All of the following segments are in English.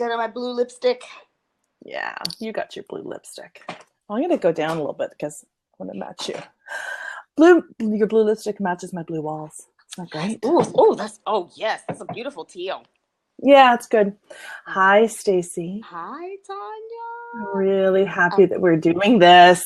Got on my blue lipstick. Yeah, you got your blue lipstick. I'm going to go down a little bit because I want to match you. Your blue lipstick matches my blue walls. Isn't that great? Yes, that's a beautiful teal. Yeah, it's good. Hi, Staci. Hi, Tanya. I'm really happy that we're doing this.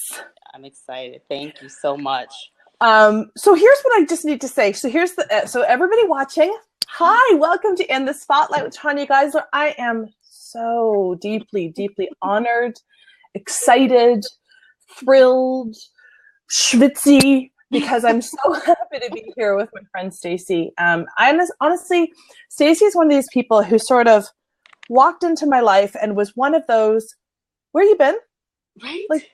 I'm excited. Thank you so much. So here's what I just need to say. So here's so everybody watching, hi, welcome to In the Spotlight with Tanya Geisler. I am so deeply, deeply honored, excited, thrilled, schwitzy, because I'm so happy to be here with my friend Staci. Honestly, Staci is one of these people who sort of walked into my life and was one of those, where you been? Right? Like,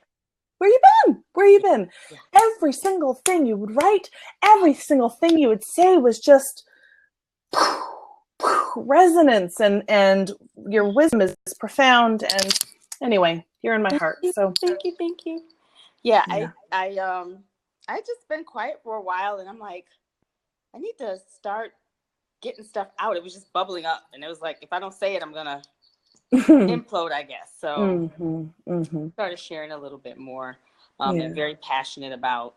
where you been? Yeah. Every single thing you would write, every single thing you would say was just resonance, and your wisdom is profound. And anyway, you're in my heart. So thank you. Yeah. I just been quiet for a while, and I'm like, I need to start getting stuff out. It was just bubbling up, and it was like, if I don't say it, I'm gonna implode, I guess. So started sharing a little bit more. And very passionate about,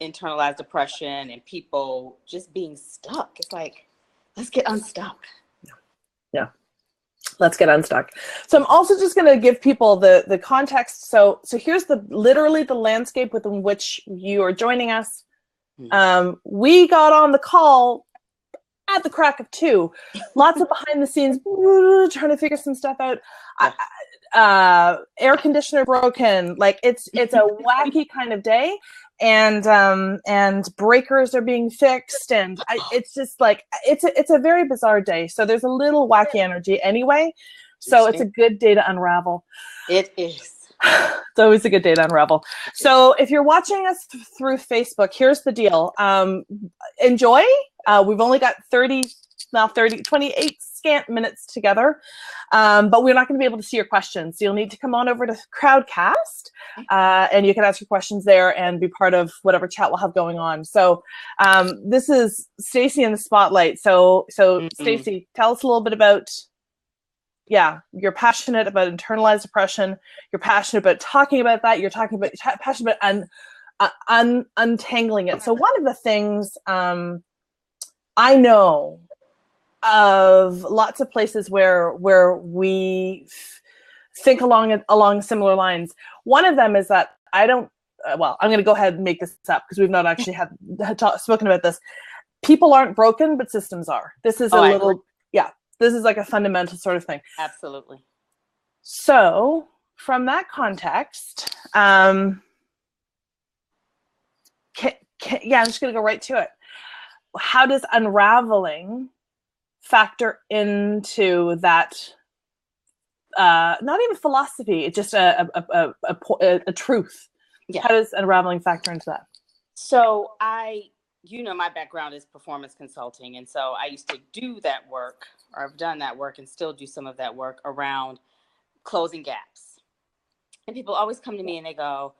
internalized depression and people just being stuck. It's like, let's get unstuck. Yeah. Let's get unstuck. So I'm also just going to give people the context. So here's literally the landscape within which you are joining us. We got on the call at the crack of 2. Lots of behind the scenes, trying to figure some stuff out. Air conditioner broken. Like it's a wacky kind of day, and breakers are being fixed, and it's just like it's a very bizarre day. So there's a little wacky energy anyway. So it's a good day to unravel. It is. It's always a good day to unravel. So if you're watching us through Facebook, here's the deal. Enjoy. We've only got 28 scant minutes together, but we're not going to be able to see your questions. So you'll need to come on over to Crowdcast, and you can ask your questions there and be part of whatever chat we'll have going on. So this is Staci in the Spotlight. So Staci, tell us a little bit about, you're passionate about internalized depression. You're passionate about talking about that. You're passionate about untangling it. So one of the things I know of lots of places where we think along similar lines. One of them is that I'm going to go ahead and make this up because we've not actually spoken about this. People aren't broken, but systems are. This is this is like a fundamental sort of thing. Absolutely. So from that context, I'm just going to go right to it. How does unraveling factor into that? Not even philosophy; it's just a truth. Yeah. How does unraveling factor into that? So my background is performance consulting, and so I used to do that work, or I've done that work, and still do some of that work around closing gaps. And people always come to me and they go,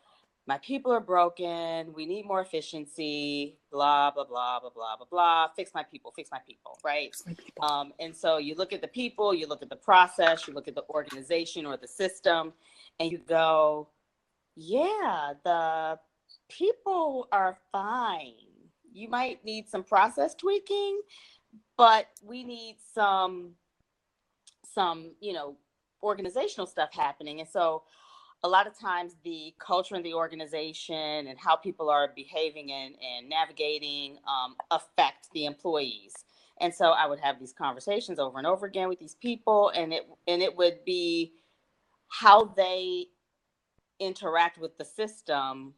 my people are broken. We need more efficiency, blah, blah, blah, blah, blah, blah, blah. Fix my people, right? Fix my people. And so you look at the people, you look at the process, you look at the organization or the system, and you go, yeah, the people are fine. You might need some process tweaking, but we need some organizational stuff happening. And so a lot of times the culture in the organization and how people are behaving and navigating affect the employees. And so I would have these conversations over and over again with these people, and it would be how they interact with the system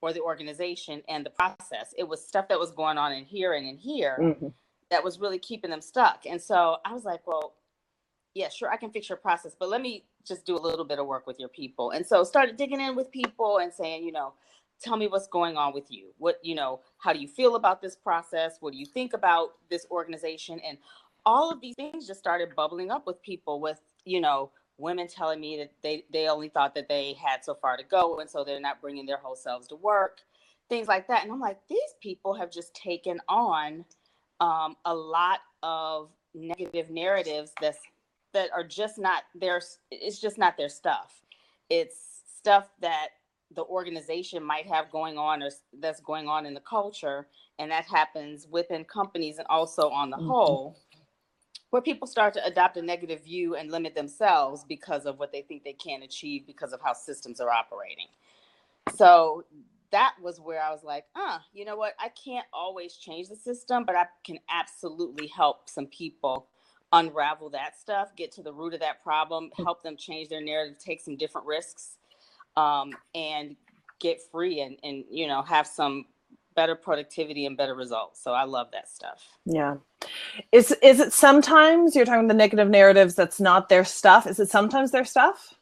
or the organization and the process. It was stuff that was going on in here and in here that was really keeping them stuck. And so I was like, well, yeah, sure, I can fix your process, but let me just do a little bit of work with your people. And so started digging in with people and saying, tell me what's going on with you. What, how do you feel about this process? What do you think about this organization? And all of these things just started bubbling up with people, with, women telling me that they only thought that they had so far to go, and so they're not bringing their whole selves to work, things like that. And I'm like, these people have just taken on a lot of negative narratives that are just not their, it's just not their stuff. It's stuff that the organization might have going on, or that's going on in the culture. And that happens within companies and also on the whole, where people start to adopt a negative view and limit themselves because of what they think they can achieve because of how systems are operating. So that was where I was like, you know what? I can't always change the system, but I can absolutely help some people unravel that stuff, get to the root of that problem, help them change their narrative, take some different risks, and get free and you know, have some better productivity and better results. So I love that stuff. Yeah. Is it sometimes you're talking the negative narratives that's not their stuff? Is it sometimes their stuff?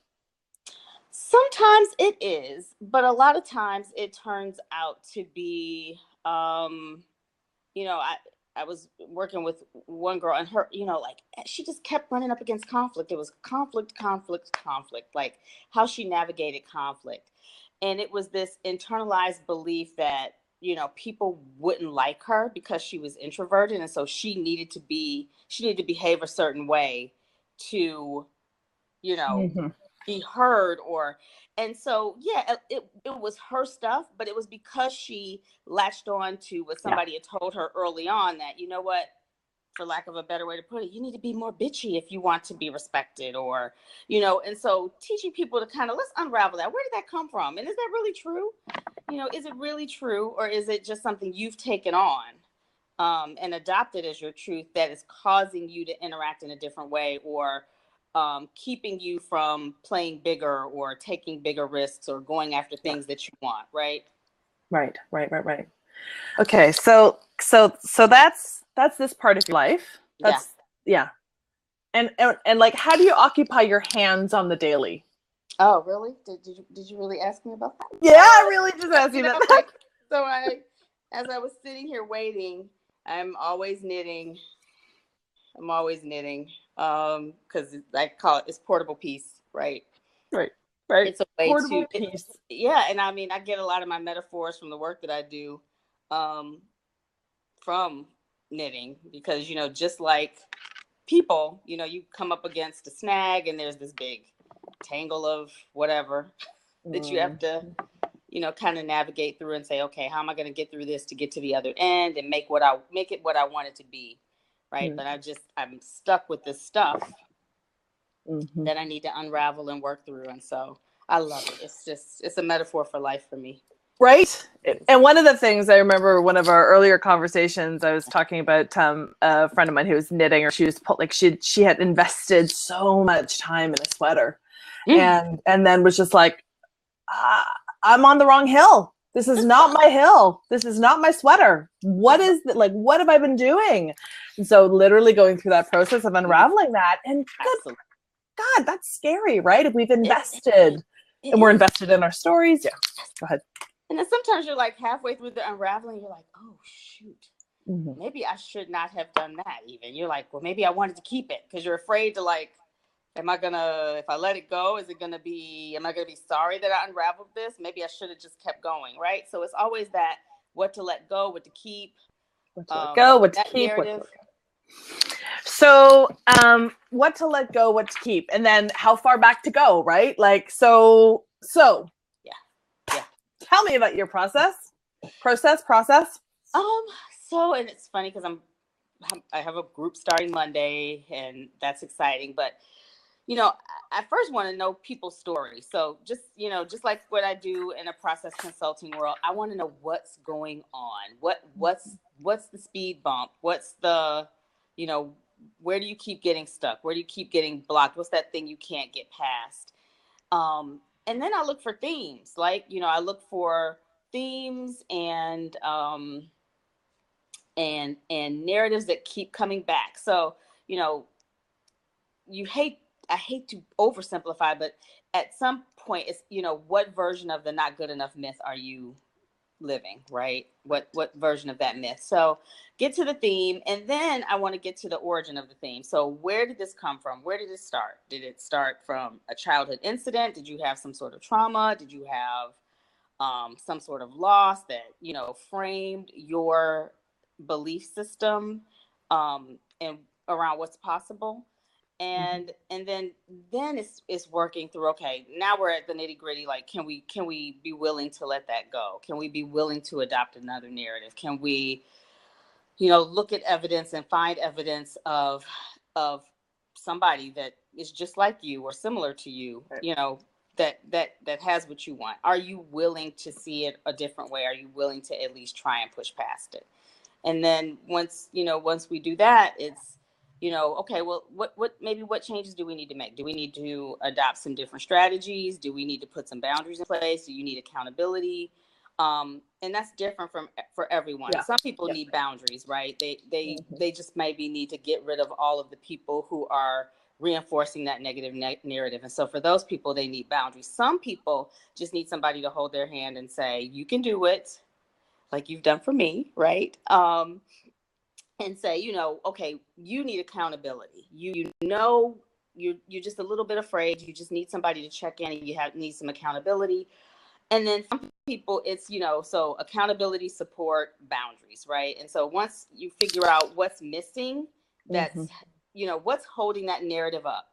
Sometimes it is, but a lot of times it turns out to be, you know, I was working with one girl and her, you know, like she just kept running up against conflict. It was conflict, like how she navigated conflict. And it was this internalized belief that, you know, people wouldn't like her because she was introverted. And so she needed to behave a certain way to, you know, be heard. And so, yeah, it was her stuff, but it was because she latched on to what somebody had told her early on that, you know what, for lack of a better way to put it, you need to be more bitchy if you want to be respected, or, you know, and so teaching people to kind of, let's unravel that. Where did that come from? And is that really true? You know, is it really true? Or is it just something you've taken on and adopted as your truth that is causing you to interact in a different way, or keeping you from playing bigger or taking bigger risks or going after things that you want, right? Right. Okay, so that's this part of your life. That's And like, how do you occupy your hands on the daily? Oh, really? Did you really ask me about that? Yeah, I really just asked you that. Like, so as I was sitting here waiting, I'm always knitting. Because I call it, it's portable peace, right? Right. It's a way portable to, peace. Yeah. And I mean, I get a lot of my metaphors from the work that I do, from knitting, because, you know, just like people, you know, you come up against a snag and there's this big tangle of whatever that you have to, you know, kind of navigate through and say, okay, how am I going to get through this to get to the other end and make it what I want it to be, right? But I'm stuck with this stuff that I need to unravel and work through, and so I love it. It's a metaphor for life for me. Right. And one of the things I remember, one of our earlier conversations, I was talking about a friend of mine who was knitting, or she was she had invested so much time in a sweater, and then was just like, I'm on the wrong hill. This is not my hill. This is not my sweater. What is that? Like, what have I been doing? And so literally going through that process of unraveling that, and good God, that's scary, right? If we've invested and we're invested in our stories. Yeah. Go ahead. And then sometimes you're like halfway through the unraveling, you're like, oh shoot, maybe I should not have done that. Even you're like, well, maybe I wanted to keep it, because you're afraid to, like, if I let it go, am I gonna be sorry that I unraveled this? Maybe I should have just kept going, right? So it's always that, what to let go, what to keep, what to let go, what to keep, narrative. So, what to let go, what to keep, and then how far back to go, right? Like, so. Yeah. Tell me about your process. So, and it's funny because I have a group starting Monday, and that's exciting. But, you know, I first want to know people's stories. So just like what I do in a process consulting world, I want to know what's going on. What's the speed bump? What's the, you know, where do you keep getting stuck? Where do you keep getting blocked? What's that thing you can't get past? And then I look for themes, like, you know, I look for themes and narratives that keep coming back. So, you know, I hate to oversimplify, but at some point it's, you know, what version of the not good enough myth are you living, right? What version of that myth? So get to the theme, and then I want to get to the origin of the theme. So where did this come from? Where did it start? Did it start from a childhood incident? Did you have some sort of trauma? Did you have some sort of loss that, you know, framed your belief system and around what's possible? And then it's working through, okay, now we're at the nitty gritty. Like, can we be willing to let that go? Can we be willing to adopt another narrative? Can we, look at evidence and find evidence of somebody that is just like you or similar to you, that has what you want? Are you willing to see it a different way? Are you willing to at least try and push past it? And then once we do that, it's, okay, well, what changes do we need to make? Do we need to adopt some different strategies? Do we need to put some boundaries in place? Do you need accountability? And that's different for everyone. Yeah. Some people need boundaries, right? They just maybe need to get rid of all of the people who are reinforcing that negative narrative. And so for those people, they need boundaries. Some people just need somebody to hold their hand and say, you can do it, like you've done for me, right? And say, okay, you need accountability. You're just a little bit afraid. You just need somebody to check in, and you need some accountability. And then some people, it's, so accountability, support, boundaries, right? And so once you figure out what's missing, that's, what's holding that narrative up?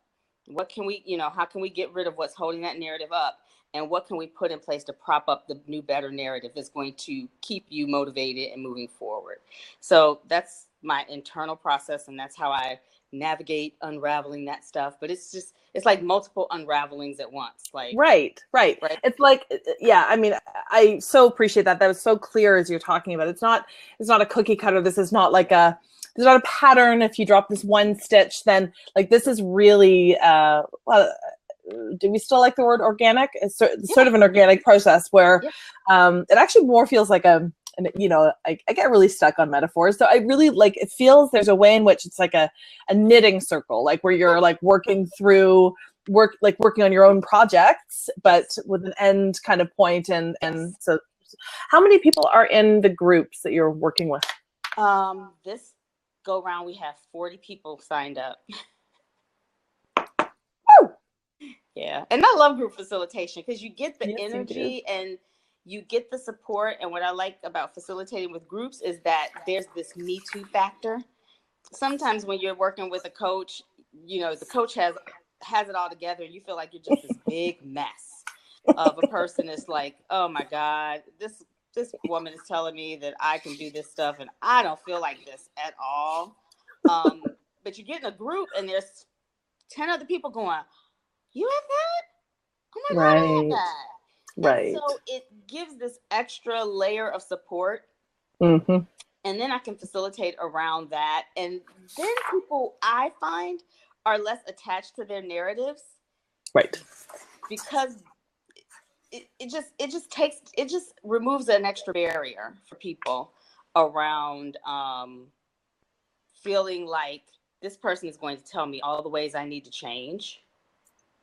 What can we, how can we get rid of what's holding that narrative up? And what can we put in place to prop up the new, better narrative that's going to keep you motivated and moving forward? So that's my internal process, and that's how I navigate unraveling that stuff. But it's like multiple unravelings at once. Like right. It's like, yeah, I mean, I so appreciate that. That was so clear as you're talking about. It's not a cookie cutter. This is not like there's not a pattern. If you drop this one stitch, then like this is really do we still like the word organic? It's sort of an organic process where it actually more feels like I get really stuck on metaphors. So I really like, it feels there's a way in which it's like a knitting circle, like where you're like working on your own projects, but with an end kind of point. And so how many people are in the groups that you're working with? This go round, we have 40 people signed up. Woo! Yeah. And I love group facilitation because you get the energy and you get the support. And what I like about facilitating with groups is that there's this Me Too factor. Sometimes when you're working with a coach, the coach has it all together, and you feel like you're just this big mess of a person that's like, oh my God, this woman is telling me that I can do this stuff and I don't feel like this at all. But you get in a group and there's 10 other people going, you have that? Oh my God, I have that. Right. And so it gives this extra layer of support. Mm-hmm. And then I can facilitate around that. And then people, I find, are less attached to their narratives. Right. Because it just removes an extra barrier for people around feeling like this person is going to tell me all the ways I need to change.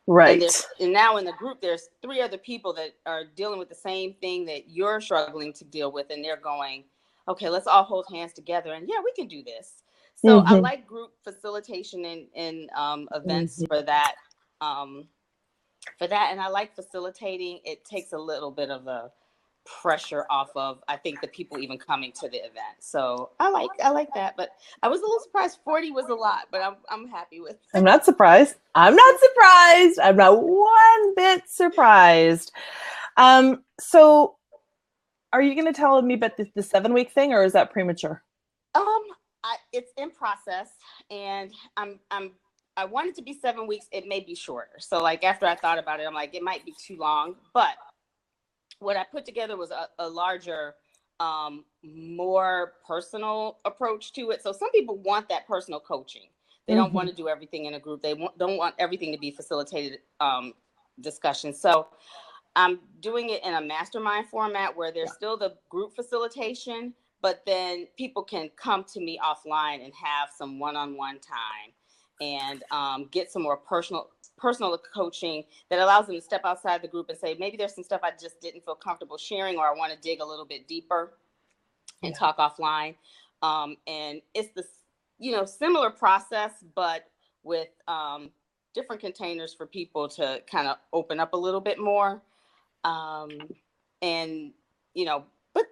Right. And now in the group, there's 3 other people that are dealing with the same thing that you're struggling to deal with. And they're going, okay, let's all hold hands together. And yeah, we can do this. So I like group facilitation and events for that. And I like facilitating. It takes a little bit of the pressure off of, I think, the people even coming to the event. So I like that. But I was a little surprised. 40 was a lot, but I'm happy with it. I'm not surprised. I'm not one bit surprised. So are you going to tell me about the 7-week thing, or is that premature? It's in process, and I want it to be 7 weeks. It may be shorter. So like after I thought about it, I'm like, it might be too long. But what I put together was a larger, more personal approach to it. So some people want that personal coaching. They don't want to do everything in a group. They don't want everything to be facilitated discussion. So I'm doing it in a mastermind format where there's still the group facilitation, but then people can come to me offline and have some one-on-one time and get some more personal coaching that allows them to step outside the group and say, maybe there's some stuff I just didn't feel comfortable sharing, or I want to dig a little bit deeper and talk offline. And it's this, similar process, but with different containers for people to kind of open up a little bit more. But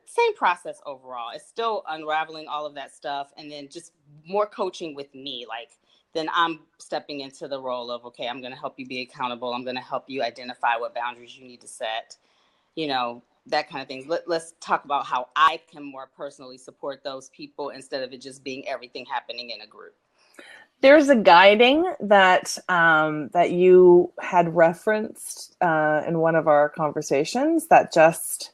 same process overall. It's still unraveling all of that stuff. And then just more coaching with me. Like, then I'm stepping into the role of, okay, I'm going to help you be accountable. I'm going to help you identify what boundaries you need to set, you know, that kind of thing. Let's talk about how I can more personally support those people instead of it just being everything happening in a group. There's a guiding that that you had referenced in one of our conversations that just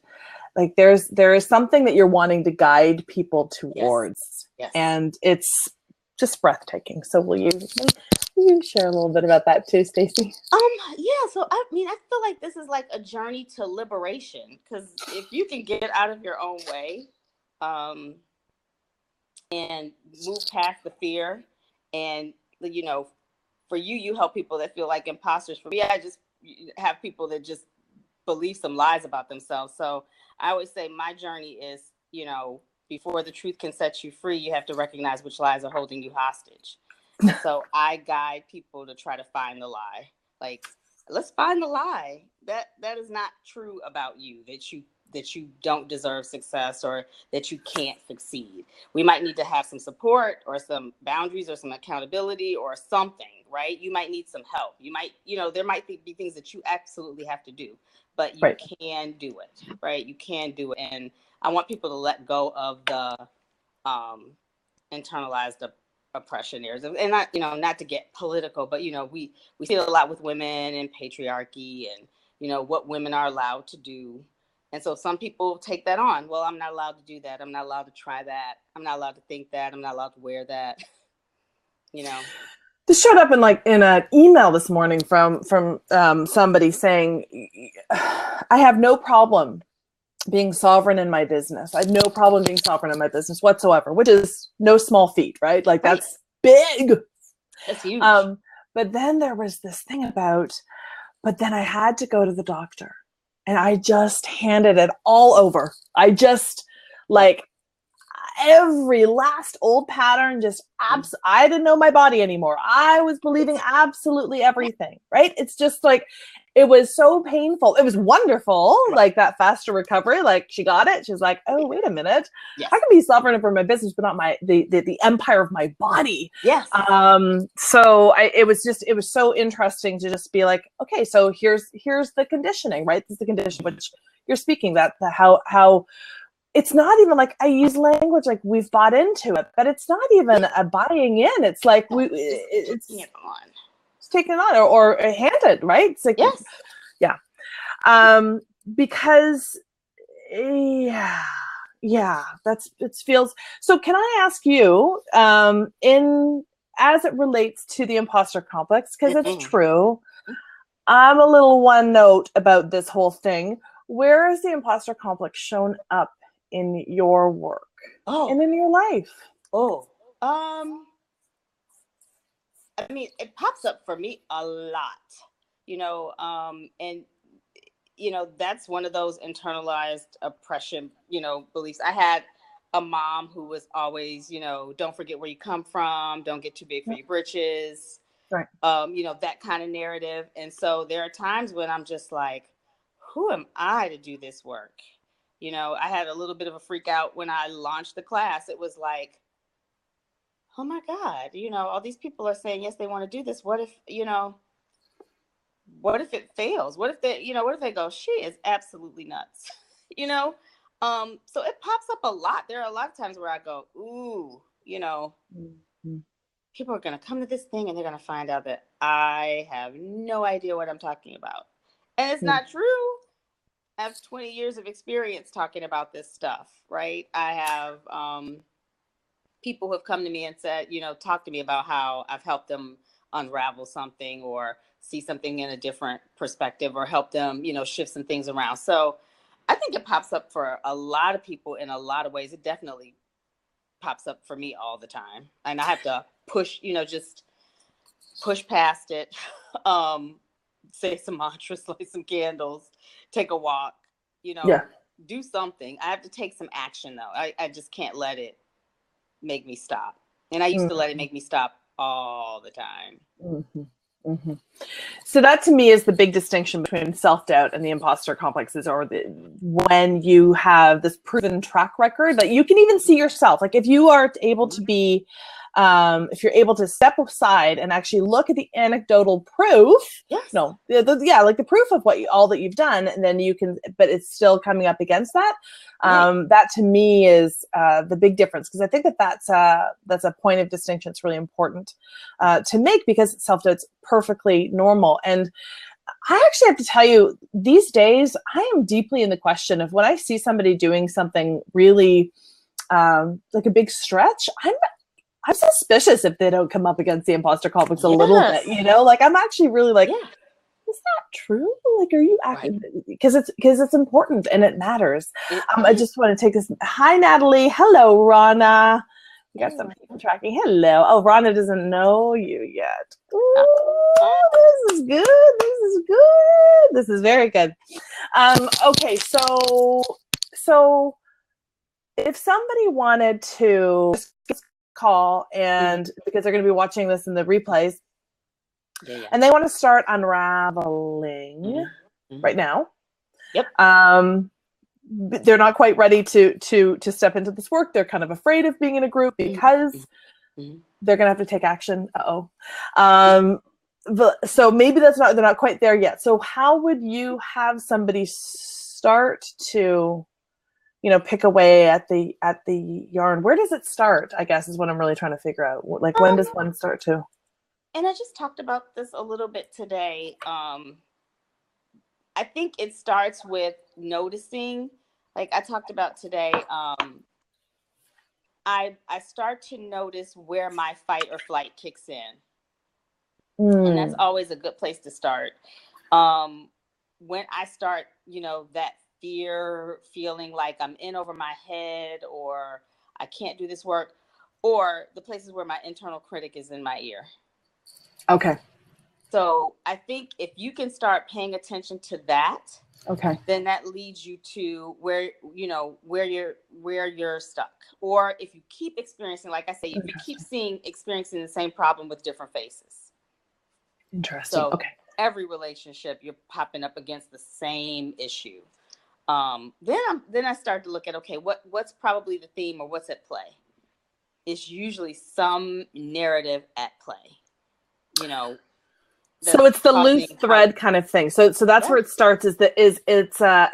like there is something that you're wanting to guide people towards, yes. And it's just breathtaking. So will you share a little bit about that too, Staci? Yeah. So I mean, I feel like this is like a journey to liberation, because if you can get out of your own way, and move past the fear, and you know, for you help people that feel like imposters. For me, I just have people that just believe some lies about themselves. So I always say my journey is, you know, before the truth can set you free, you have to recognize which lies are holding you hostage. And so I guide people to try to find the lie. Like, let's find the lie that is not true about you, that you don't deserve success or that you can't succeed. We might need to have some support or some boundaries or some accountability or something, right? You might need some help. You might, you know, there might be things that you absolutely have to do, but you can do it, right? You can do it. And I want people to let go of the internalized oppression areas. And not, you know, not to get political, but, you know, we see it a lot with women and patriarchy and, you know, what women are allowed to do. And so some people take that on. Well, I'm not allowed to do that. I'm not allowed to try that. I'm not allowed to think that. I'm not allowed to wear that. You know, this showed up in an email this morning from somebody saying, I have no problem being sovereign in my business. I have no problem being sovereign in my business whatsoever, which is no small feat, right? Like that's big. That's huge. But then there was this thing about, but then I had to go to the doctor and I just handed it all over. I just like every last old pattern, just I didn't know my body anymore. I was believing absolutely everything, right? It's just like, it was so painful. It was wonderful, like that faster recovery. Like she got it. She's like, oh, wait a minute. Yes. I can be sovereign for my business, but not the empire of my body. Yes. So it was so interesting to just be like, okay, so here's the conditioning, right? This is the condition which you're speaking, that how it's not even like I use language like we've bought into it, but it's not even a buying in. It's like it's taken on or handed, right? It's like, yes. Yeah. Because it feels. So can I ask you, as it relates to the imposter complex, because it's true, I'm a little one note about this whole thing. Where is the imposter complex shown up in your work and in your life? I mean, it pops up for me a lot, you know, and, you know, that's one of those internalized oppression, you know, beliefs. I had a mom who was always, you know, don't forget where you come from, don't get too big for your britches, right? You know, that kind of narrative. And so there are times when I'm just like, who am I to do this work? You know, I had a little bit of a freak out when I launched the class. It was like, oh my God, you know, all these people are saying, yes, they want to do this. What if, you know, what if it fails? What if they, you know, what if they go, she is absolutely nuts, you know? So it pops up a lot. There are a lot of times where I go, ooh, you know, people are going to come to this thing and they're going to find out that I have no idea what I'm talking about. And it's not true. I have 20 years of experience talking about this stuff, right? I have, people who have come to me and said, you know, talk to me about how I've helped them unravel something or see something in a different perspective or help them, you know, shift some things around. So I think it pops up for a lot of people in a lot of ways. It definitely pops up for me all the time. And I have to push, you know, just push past it, say some mantras, light some candles, take a walk, you know, do something. I have to take some action though. I just can't let it make me stop. And I used to let it make me stop all the time. So that to me is the big distinction between self-doubt and the imposter complexes, or when you have this proven track record that you can even see yourself. Like if you are able to be if you're able to step aside and actually look at the anecdotal proof, Yes. no, like the proof of all that you've done, and then you can, but it's still coming up against that. Right. That to me is the big difference, because I think that's a point of distinction. It's really important to make, because self-doubt's perfectly normal. And I actually have to tell you, these days, I am deeply in the question of when I see somebody doing something really like a big stretch, I'm suspicious if they don't come up against the imposter complex a little bit, like I'm actually really like, Yeah. is that true? Like, are you acting? Because it's important and it matters. I just want to take this. Hi, Natalie. Hello, Rana. We got some people tracking. Hello. Oh, Rana doesn't know you yet. Ooh, this is good. This is good. This is very good. Okay, so if somebody wanted to call, and because they're going to be watching this in the replays, and they want to start unraveling right now. Yep. They're not quite ready to step into this work. They're kind of afraid of being in a group because they're going to have to take action. So maybe they're not quite there yet. So how would you have somebody start to, pick away at the yarn? Where does it start, I guess, is what I'm really trying to figure out. Like, when does one start to? And I just talked about this a little bit today. I think it starts with noticing, like I talked about today. I start to notice where my fight or flight kicks in. And that's always a good place to start. When I start, that fear, feeling like I'm in over my head, or I can't do this work, or the places where my internal critic is in my ear. Okay. So I think if you can start paying attention to that, then that leads you to where you're stuck. Or if you keep experiencing, like I say, if you keep experiencing the same problem with different faces. Interesting. So okay. Every relationship, you're popping up against the same issue. Then I start to look at, okay, what's probably the theme, or what's at play? It's usually some narrative at play. So it's the loose thread kind of thing. So that's where it starts. It's not,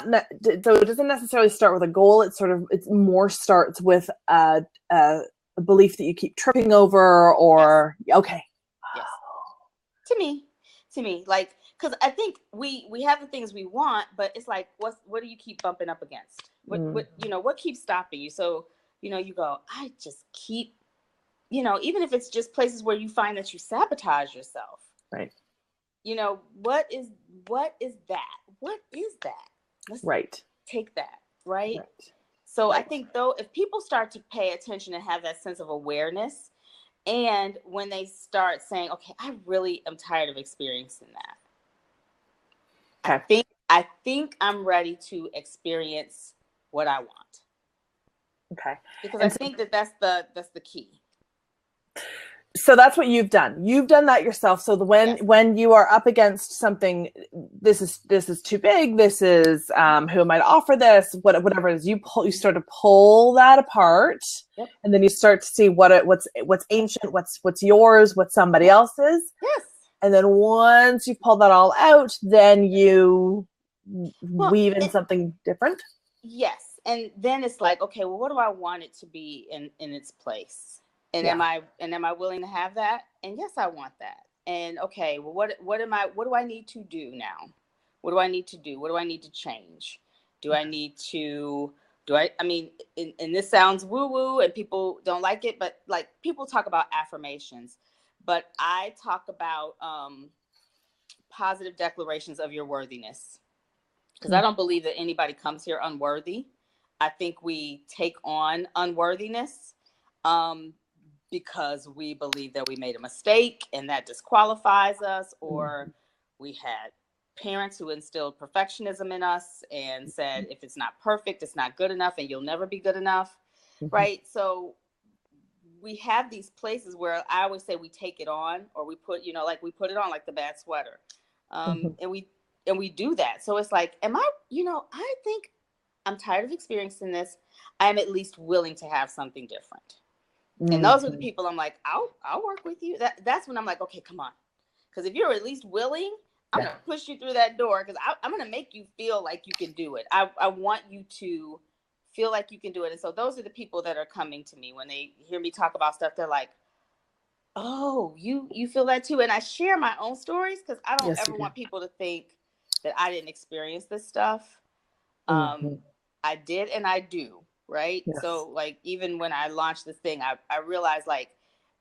so it doesn't necessarily start with a goal. It more starts with a belief that you keep tripping over, or okay. Yes. To me, like, because I think we have the things we want, but it's like, what do you keep bumping up against? What keeps stopping you? So you go, I just keep. Even if it's just places where you find that you sabotage yourself. Right. What is that? What is that? Let's take that, right? So I think, though, if people start to pay attention and have that sense of awareness, and when they start saying, okay, I really am tired of experiencing that. Okay. I think I'm ready to experience what I want. Okay. Because I think that's the key. So that's what you've done. You've done that yourself. So when you are up against something, this is too big. This is who am I to offer this? Whatever it is, you start to pull that apart, and then you start to see what's ancient, what's yours, what somebody else's. Yes. And then once you pull that all out, then you weave in something different. Yes, and then it's like, okay, well, what do I want it to be in its place? And am I willing to have that? And yes, I want that. And okay, well, what do I need to do now? What do I need to do? What do I need to change? I mean, and this sounds woo-woo and people don't like it, but like, people talk about affirmations, but I talk about positive declarations of your worthiness. Because I don't believe that anybody comes here unworthy. I think we take on unworthiness because we believe that we made a mistake and that disqualifies us, or we had parents who instilled perfectionism in us and said, if it's not perfect, it's not good enough, and you'll never be good enough, right? So we have these places where I always say we take it on, or we put, we put it on like the bad sweater, and we do that. So it's like, I think I'm tired of experiencing this. I'm at least willing to have something different. And those are the people I'm like, I'll work with you. That's when I'm like, okay, come on. Because if you're at least willing, I'm going to push you through that door, because I'm going to make you feel like you can do it. I want you to feel like you can do it. And so those are the people that are coming to me when they hear me talk about stuff. They're like, oh, you feel that too. And I share my own stories, because I don't ever want people to think that I didn't experience this stuff. I did, and I do. Right. Yes. So like, even when I launched this thing, I realized, like,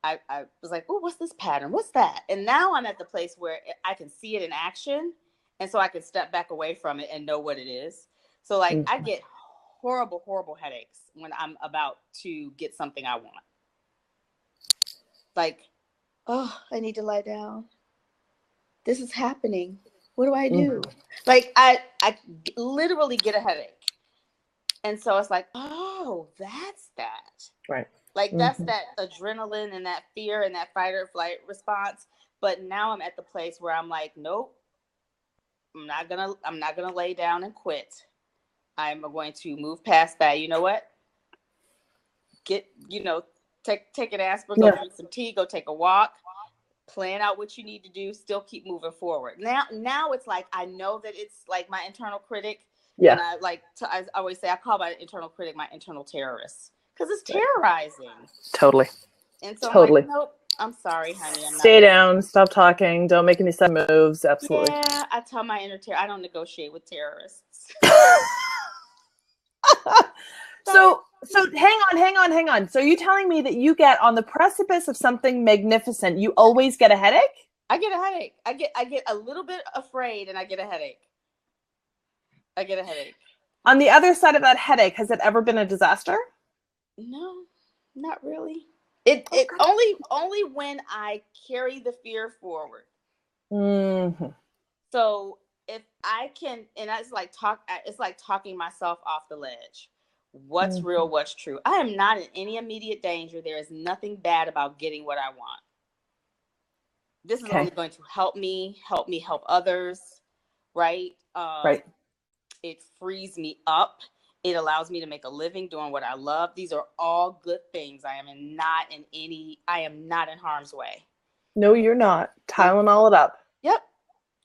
I was like, oh, what's this pattern? What's that? And now I'm at the place where I can see it in action. And so I can step back away from it and know what it is. So like, I get horrible, horrible headaches when I'm about to get something I want. Like, oh, I need to lie down. This is happening. What do I do? Like, I literally get a headache. And so it's like, oh, that's that. Right. Like, that's that adrenaline and that fear and that fight or flight response. But now I'm at the place where I'm like, nope, I'm not gonna lay down and quit. I'm going to move past that. You know what? Take an aspirin, go drink some tea, go take a walk, plan out what you need to do, still keep moving forward. Now it's like, I know that it's like my internal critic. Yeah. And I always say, I call my internal critic my internal terrorist, because it's terrorizing. Totally. And so I'm like, nope, I'm sorry, honey. Stay down, stop talking, don't make any sudden moves. Absolutely. Yeah, I tell my inner terror, I don't negotiate with terrorists. So hang on. So you telling me that you get on the precipice of something magnificent, you always get a headache? I get a headache. I get a little bit afraid, and I get a headache. On the other side of that headache, has it ever been a disaster? No, not really. It only when I carry the fear forward. So if I can, and it's like talking myself off the ledge. What's real? What's true? I am not in any immediate danger. There is nothing bad about getting what I want. This is only going to help me help others. Right. Right. It frees me up. It allows me to make a living doing what I love. These are all good things. I am not in harm's way. No, you're not. Tylenol it up. Yep.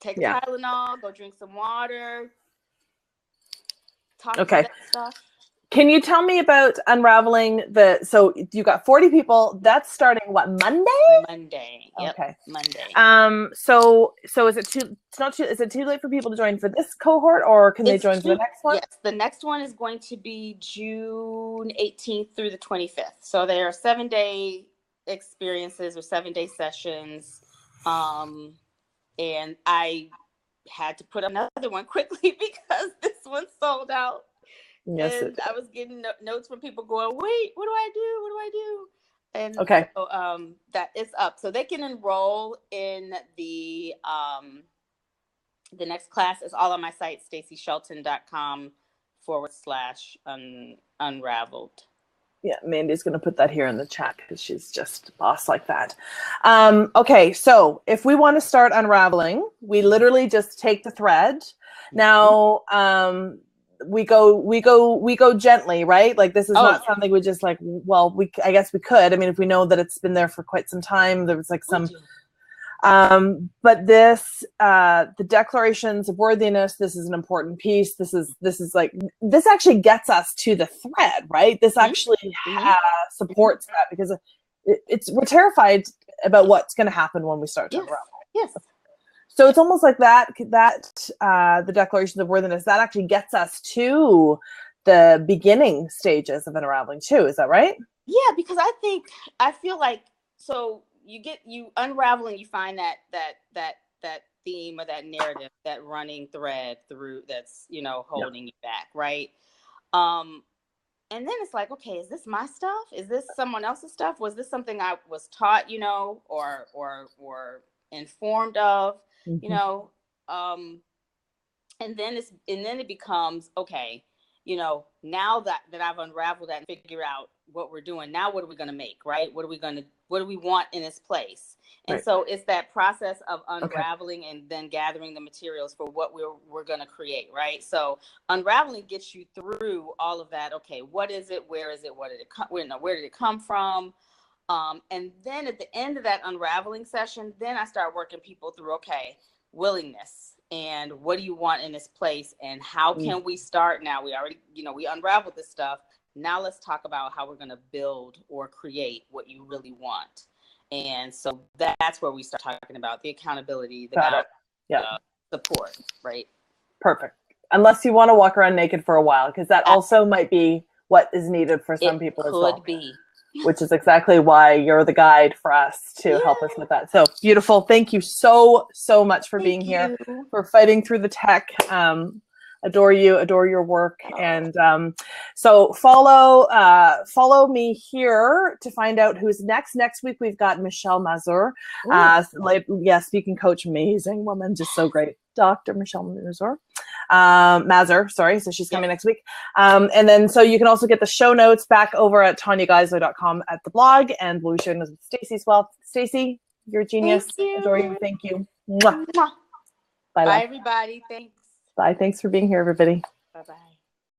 Take Tylenol, go drink some water. Talk about that stuff. Can you tell me about unraveling so you got 40 people, that's starting what, Monday? Monday. Yep. Okay. Monday. So is it too late for people to join for this cohort, or can they join for the next one? Yes, the next one is going to be June 18th through the 25th. So there are 7-day experiences or 7-day sessions. And I had to put another one quickly because this one sold out. Yes, and I was getting notes from people going, wait, what do I do? And so, that is up. So they can enroll in the next class. Is all on my site, stacyshelton.com/unraveled. Yeah, Mandy's going to put that here in the chat because she's just a boss like that. Okay, so if we want to start unraveling, we literally just take the thread. Now, we go gently, right? Like, this is not something we just like, well, I guess we could. I mean, if we know that it's been there for quite some time, there was like some, but this, the declarations of worthiness, this is an important piece. This actually gets us to the thread, right? This actually supports that, because we're terrified about what's going to happen when we start to unravel. Yes. So it's almost like that the declarations of worthiness, that actually gets us to the beginning stages of unraveling too. Is that right? Yeah, because I feel like, so you unravel and you find that theme or that narrative, that running thread through that's, holding you back. Right. And then it's like, okay, is this my stuff? Is this someone else's stuff? Was this something I was taught, or informed of? And then it becomes, okay, now that I've unraveled that and figured out what we're doing, now what are we going to make, right? What do we want in its place? And so it's that process of unraveling and then gathering the materials for what we're going to create, right? So unraveling gets you through all of that. Okay, what is it? Where is it? Where did it come from? And then at the end of that unraveling session, then I start working people through, okay, willingness and what do you want in this place and how can we start now? We already, we unraveled this stuff. Now let's talk about how we're going to build or create what you really want. And so that's where we start talking about the accountability, the support, right? Perfect. Unless you want to walk around naked for a while, because that also might be what is needed for some people as well. Could be. Which is exactly why you're the guide for us to help us with that. So beautiful. Thank you so much for being here, for fighting through the tech. Adore you, adore your work. And so follow me here to find out who's next. Next week, we've got Michelle Mazur, speaking coach, amazing woman, just so great. Dr. Michelle Mazur, sorry. So she's coming next week. And then, so you can also get the show notes back over at tanyageisler.com at the blog, and we'll be sharing those with Staci as well. Staci, you're a genius. Adore you. Thank you. Mwah. Bye, everybody. Thanks. Bye. Thanks for being here, everybody.